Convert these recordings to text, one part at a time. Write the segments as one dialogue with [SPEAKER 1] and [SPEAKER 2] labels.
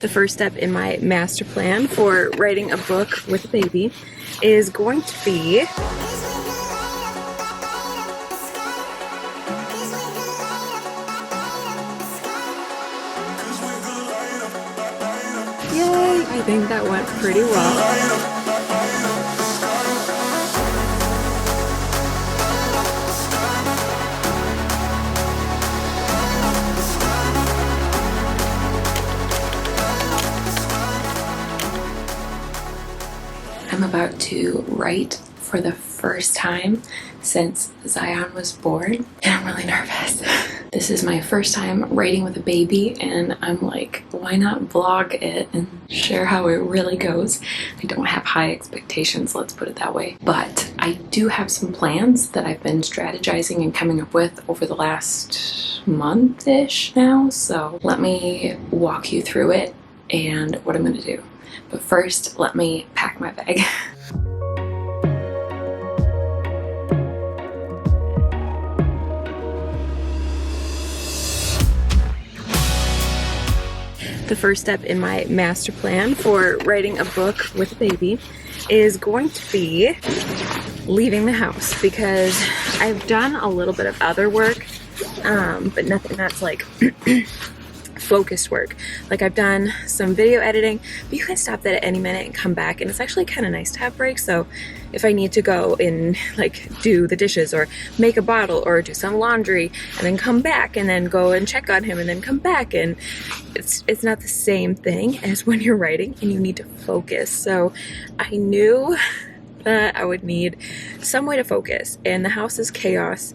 [SPEAKER 1] The first step in my master plan for writing a book with a baby is going to be yay! I think that went pretty well. I'm about to write for the first time since Zion was born, and I'm really nervous. This is my first time writing with a baby, and I'm like, why not vlog it and share how it really goes? I don't have high expectations, let's put it that way. But I do have some plans that I've been strategizing and coming up with over the last month-ish now, so let me walk you through it and what I'm gonna do. But first, let me pack my bag. The first step in my master plan for writing a book with a baby is going to be leaving the house, because I've done a little bit of other work, but nothing that's like focused work. Like I've done some video editing, but you can stop that at any minute and come back, and it's actually kind of nice to have breaks. So if I need to go and like do the dishes or make a bottle or do some laundry and then come back and then go and check on him and then come back, and it's not the same thing as when you're writing and you need to focus. So I knew that I would need some way to focus, and the house is chaos.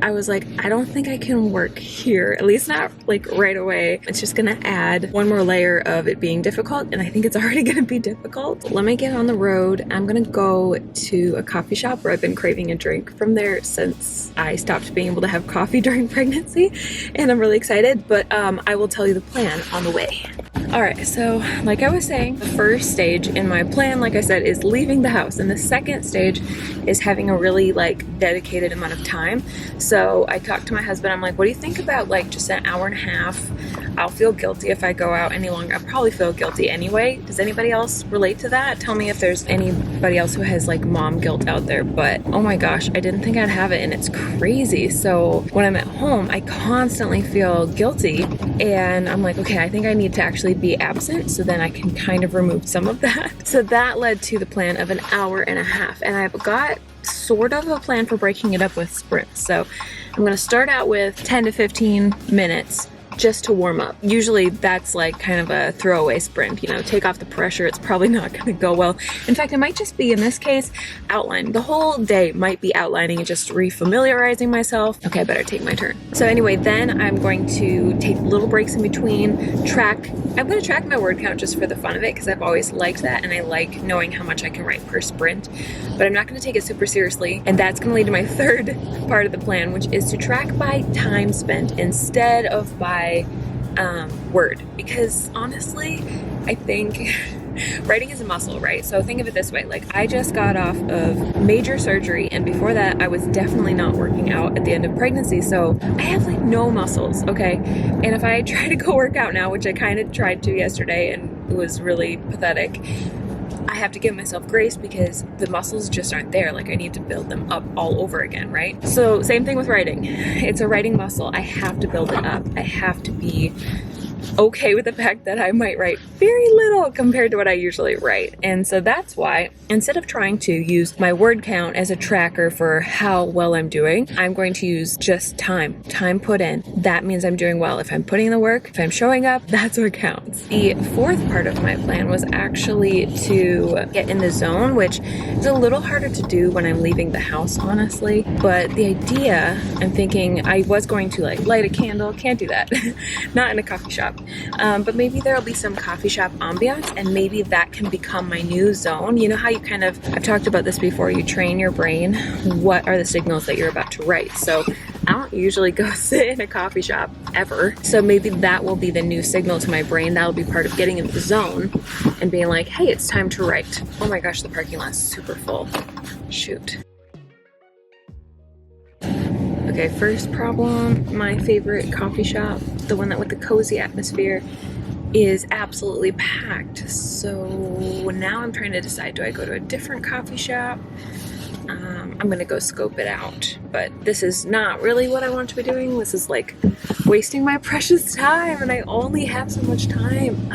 [SPEAKER 1] I was like, I don't think I can work here, at least not like right away. It's just gonna add one more layer of it being difficult, and I think it's already gonna be difficult. Let me get on the road. I'm gonna go to a coffee shop where I've been craving a drink from there since I stopped being able to have coffee during pregnancy, and I'm really excited, but I will tell you the plan on the way. Alright, so like I was saying, the first stage in my plan, like I said, is leaving the house, and the second stage is having a really like dedicated amount of time. So I talked to my husband, I'm like, what do you think about like just an hour and a half? I'll feel guilty if I go out any longer. I'll probably feel guilty anyway. Does anybody else relate to that? Tell me if there's anybody else who has like mom guilt out there, but oh my gosh, I didn't think I'd have it, and it's crazy. So when I'm at home, I constantly feel guilty, and I'm like, okay, I think I need to actually be absent so then I can kind of remove some of that. So that led to the plan of an hour and a half, and I've got sort of a plan for breaking it up with sprints. So I'm going to start out with 10 to 15 minutes just to warm up. Usually that's like kind of a throwaway sprint, you know, take off the pressure. It's probably not going to go well. In fact, it might just be, in this case, outline. The whole day might be outlining and just refamiliarizing myself. Okay, I better take my turn. So anyway, then I'm going to take little breaks in between, I'm going to track my word count just for the fun of it, because I've always liked that, and I like knowing how much I can write per sprint, but I'm not going to take it super seriously. And that's going to lead to my third part of the plan, which is to track by time spent instead of by word, because honestly, I think writing is a muscle, right? So think of it this way, like I just got off of major surgery, and before that I was definitely not working out at the end of pregnancy, so I have like no muscles, okay? And if I try to go work out now, which I kind of tried to yesterday and it was really pathetic, I have to give myself grace because the muscles just aren't there. Like I need to build them up all over again, right? So same thing with writing. It's a writing muscle. I have to build it up. I have to be okay with the fact that I might write very little compared to what I usually write. And so that's why, instead of trying to use my word count as a tracker for how well I'm doing, I'm going to use just time put in. That means I'm doing well. If I'm putting in the work, if I'm showing up, that's what counts. The fourth part of my plan was actually to get in the zone, which is a little harder to do when I'm leaving the house, honestly. But the idea, I'm thinking I was going to like light a candle. Can't do that. Not in a coffee shop. But maybe there'll be some coffee shop ambiance, and maybe that can become my new zone. You know how you kind of, I've talked about this before, you train your brain, what are the signals that you're about to write? So I don't usually go sit in a coffee shop ever. So maybe that will be the new signal to my brain. That'll be part of getting in the zone and being like, hey, it's time to write. Oh my gosh, the parking lot's super full. Shoot. Okay, first problem, my favorite coffee shop, the one that with the cozy atmosphere, is absolutely packed. So now I'm trying to decide, do I go to a different coffee shop? I'm gonna go scope it out, but this is not really what I want to be doing. This is like wasting my precious time, and I only have so much time.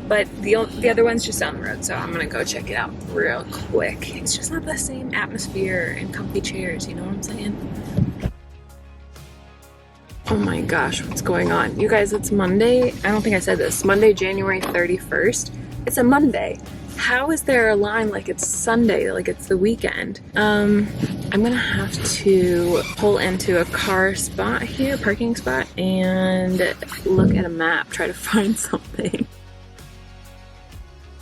[SPEAKER 1] But the other one's just down the road, so I'm gonna go check it out real quick. It's just not the same atmosphere and comfy chairs, you know what I'm saying? Oh my gosh, what's going on? You guys, it's Monday. I don't think I said this. Monday, January 31st. It's a Monday. How is there a line like it's Sunday, like it's the weekend? I'm gonna have to pull into a car spot here, parking spot, and look at a map, try to find something.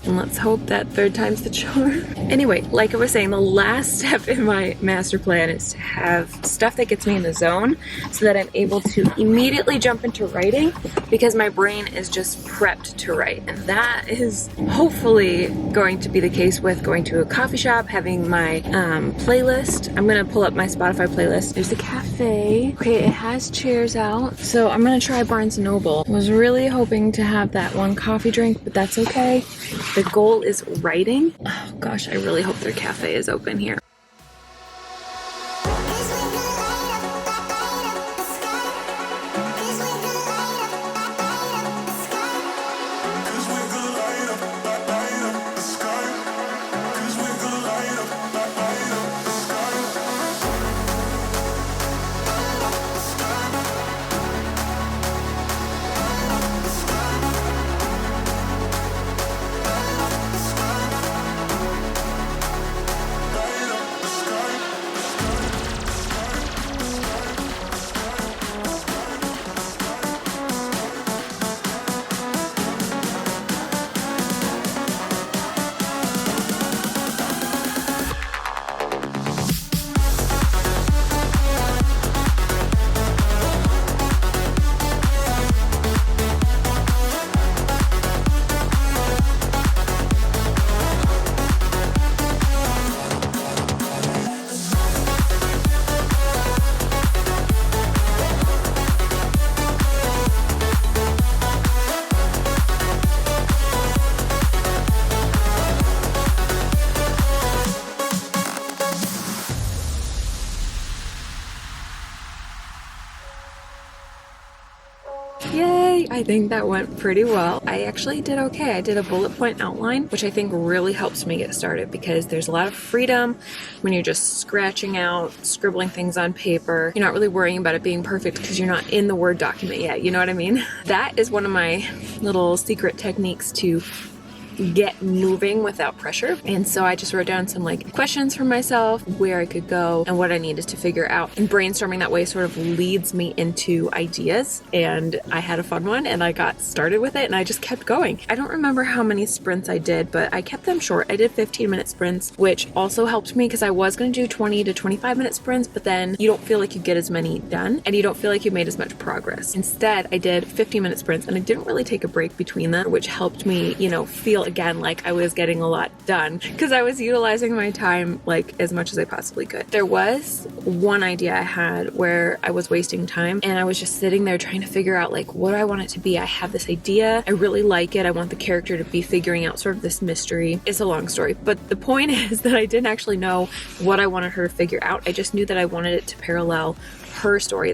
[SPEAKER 1] And let's hope that third time's the charm. Anyway, like I was saying, the last step in my master plan is to have stuff that gets me in the zone so that I'm able to immediately jump into writing, because my brain is just prepped to write. And that is hopefully going to be the case with going to a coffee shop, having my playlist. I'm gonna pull up my Spotify playlist. There's a cafe. Okay, it has chairs out. So I'm gonna try Barnes & Noble. I was really hoping to have that one coffee drink, but that's okay. The goal is writing. Oh gosh, I really hope their cafe is open here. Yay! I think that went pretty well. I actually did okay. I did a bullet point outline, which I think really helps me get started, because there's a lot of freedom when you're just scratching out, scribbling things on paper. You're not really worrying about it being perfect because you're not in the Word document yet, you know what I mean? That is one of my little secret techniques to get moving without pressure. And so I just wrote down some like questions for myself, where I could go and what I needed to figure out. And brainstorming that way sort of leads me into ideas. And I had a fun one and I got started with it and I just kept going. I don't remember how many sprints I did, but I kept them short. I did 15-minute sprints, which also helped me because I was going to do 20 to 25-minute sprints, but then you don't feel like you get as many done and you don't feel like you made as much progress. Instead, I did 15-minute sprints and I didn't really take a break between them, which helped me, you know, feel again like I was getting a lot done because I was utilizing my time like as much as I possibly could. There was one idea I had where I was wasting time and I was just sitting there trying to figure out like what do I want it to be. I have this idea, I really like it, I want the character to be figuring out sort of this mystery. It's a long story, but the point is that I didn't actually know what I wanted her to figure out. I just knew that I wanted it to parallel her story,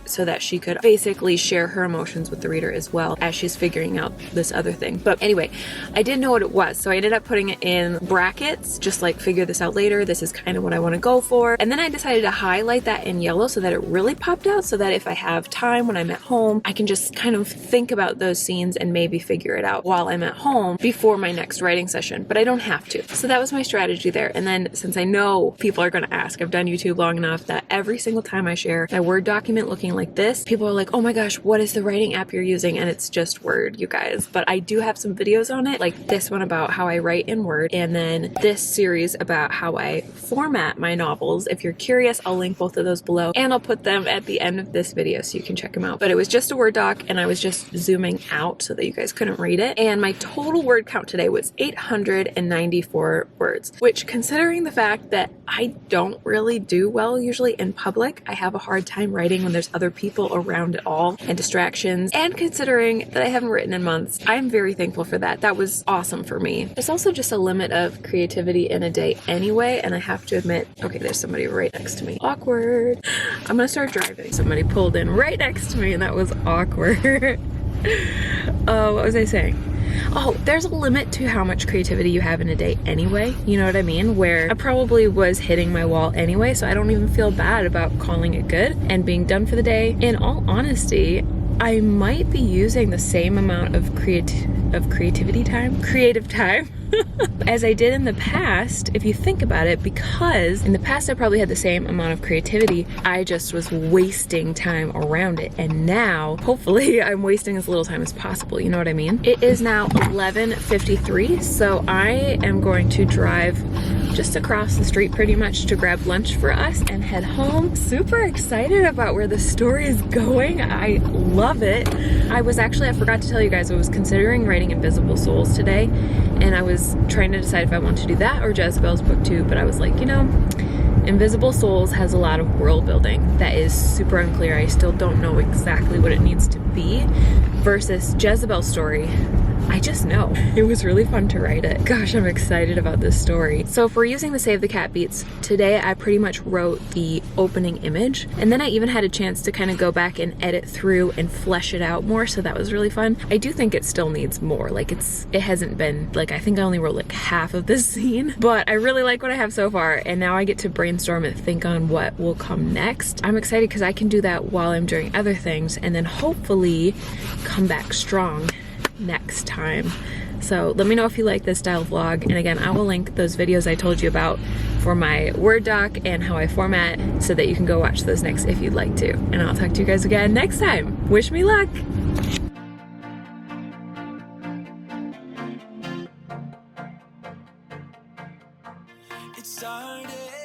[SPEAKER 1] so that she could basically share her emotions with the reader as well as she's figuring out this other thing. But anyway, I didn't know what it was, so I ended up putting it in brackets, just like figure this out later. This is kind of what I want to go for. And then I decided to highlight that in yellow so that it really popped out, so that if I have time when I'm at home, I can just kind of think about those scenes and maybe figure it out while I'm at home before my next writing session, but I don't have to. So that was my strategy there. And then since I know people are going to ask, I've done YouTube long enough that every single time I share my Word document looking like this, people are like, oh my gosh, what is the writing app you're using? And it's just Word, you guys. But I do have some videos on it, like this one about how I write in Word, and then this series about how I format my novels. If you're curious, I'll link both of those below, and I'll put them at the end of this video so you can check them out. But it was just a Word doc, and I was just zooming out so that you guys couldn't read it. And my total word count today was 894 words, which, considering the fact that I don't really do well usually in public, I have a hard time writing when there's other people around at all and distractions. And considering that I haven't written in months, I'm very thankful for that. That was awesome for me. There's also just a limit of creativity in a day anyway, and I have to admit, okay, there's somebody right next to me. Awkward. I'm gonna start driving. Somebody pulled in right next to me and that was awkward. What was I saying? Oh, there's a limit to how much creativity you have in a day anyway, you know what I mean? Where I probably was hitting my wall anyway, so I don't even feel bad about calling it good and being done for the day. In all honesty, I might be using the same amount of creative time as I did in the past, if you think about it, because in the past I probably had the same amount of creativity, I just was wasting time around it, and now hopefully I'm wasting as little time as possible, you know what I mean? It is now 11:53, so I am going to drive just across the street pretty much to grab lunch for us and head home. Super excited about where the story is going. I love it. I forgot to tell you guys, I was considering writing Invisible Souls today, and I was trying to decide if I want to do that or Jezebel's book 2, but I was like, you know, Invisible Souls has a lot of world building that is super unclear. I still don't know exactly what it needs to be, versus Jezebel's story. I just know. It was really fun to write it. Gosh, I'm excited about this story. So if we're using the Save the Cat beats, today I pretty much wrote the opening image, and then I even had a chance to kind of go back and edit through and flesh it out more, so that was really fun. I do think it still needs more. Like it hasn't been, like, I think I only wrote like half of this scene, but I really like what I have so far, and now I get to brainstorm and think on what will come next. I'm excited because I can do that while I'm doing other things, and then hopefully come back strong next time. So let me know if you like this style vlog, and again, I will link those videos I told you about for my Word doc and how I format, so that you can go watch those next if you'd like to. And I'll talk to you guys again next time. Wish me luck!
[SPEAKER 2] It started